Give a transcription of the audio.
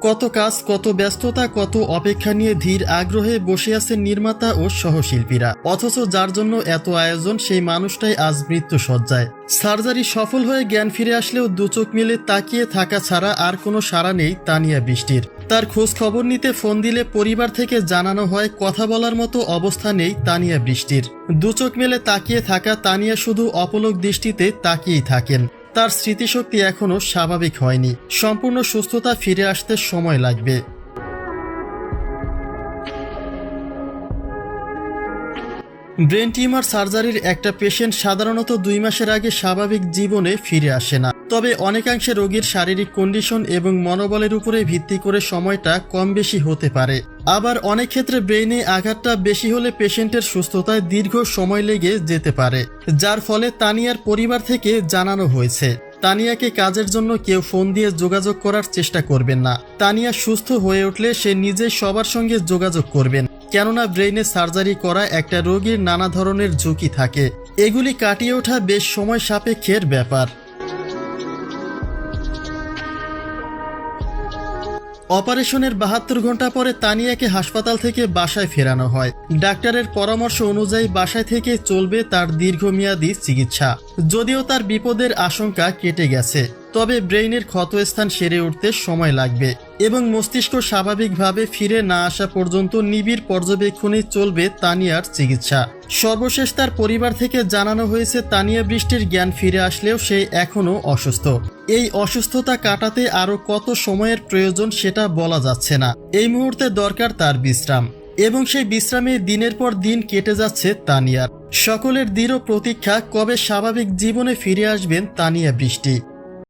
কত কাজ, কত ব্যস্ততা, কত অপেক্ষা নিয়ে ধীর আগ্রহে বসে আছেন নির্মাতা ও সহশিল্পীরা। অথচ যার জন্য এত আয়োজন, সেই মানুষটাই আজ মৃত্যুশয্যায়। সার্জারি সফল হয়ে জ্ঞান ফিরে আসলেও দুচোখ মিলে তাকিয়ে থাকা ছাড়া আর কোনো সাড়া নেই তানিয়া বৃষ্টির। তার খোঁজ খবর নিতে ফোন দিলে পরিবার থেকে জানানো হয় কথা বলার মতো অবস্থা নেই তানিয়া বৃষ্টির। দুচোখ মেলে তাকিয়ে থাকা তানিয়া শুধু অপলক দৃষ্টিতে তাকিয়েই থাকেন। তার স্মৃতিশক্তি এখনও স্বাভাবিক হয়নি। সম্পূর্ণ সুস্থতা ফিরে আসতে সময় লাগবে। ব্রেন টিউমার সার্জারির একটা পেশেন্ট সাধারণত 2 মাসের আগে স্বাভাবিক জীবনে ফিরে আসে না। তবে অনেকাংশে রোগীর শারীরিক কন্ডিশন এবং মনোবলের উপরে ভিত্তি করে সময়টা কম বেশি হতে পারে। আবার অনেক ক্ষেত্রে ব্রেইনে আঘাতটা বেশি হলে পেশেন্টের সুস্থতায় দীর্ঘ সময় লেগে যেতে পারে, যার ফলে তানিয়ার পরিবার থেকে জানানো হয়েছে তানিয়াকে কাজের জন্য কেউ ফোন দিয়ে যোগাযোগ করার চেষ্টা করবেন না। তানিয়া সুস্থ হয়ে উঠলে সে নিজেই সবার সঙ্গে যোগাযোগ করবেন, কেননা ব্রেইনে সার্জারি করা একটা রোগীর নানা ধরনের ঝুঁকি থাকে। এগুলি কাটিয়ে ওঠা বেশ সময় সাপেক্ষের ব্যাপার। অপারেশনের 72 ঘন্টা পরে তানিয়াকে হাসপাতাল থেকে বাসায় ফেরানো হয়। ডাক্তারের পরামর্শ অনুযায়ী বাসায় থেকে চলবে তার দীর্ঘমেয়াদী চিকিৎসা। যদিও তার বিপদের আশঙ্কা কেটে গেছে, তবে ব্রেইনের ক্ষতস্থান সেরে উঠতে সময় লাগবে এবং মস্তিষ্ক স্বাভাবিকভাবে ফিরে না আসা পর্যন্ত নিবিড় পর্যবেক্ষণে চলবে তানিয়ার চিকিৎসা। সর্বশেষ তার পরিবার থেকে জানানো হয়েছে তানিয়া বৃষ্টির জ্ঞান ফিরে আসলেও সে এখনও অসুস্থ। এই অসুস্থতা কাটাতে আরও কত সময়ের প্রয়োজন সেটা বলা যাচ্ছে না। এই মুহূর্তে দরকার তার বিশ্রাম, এবং সেই বিশ্রামে দিনের পর দিন কেটে যাচ্ছে তানিয়ার। সকলের দৃঢ় প্রতীক্ষা কবে স্বাভাবিক জীবনে ফিরে আসবেন তানিয়া বৃষ্টি।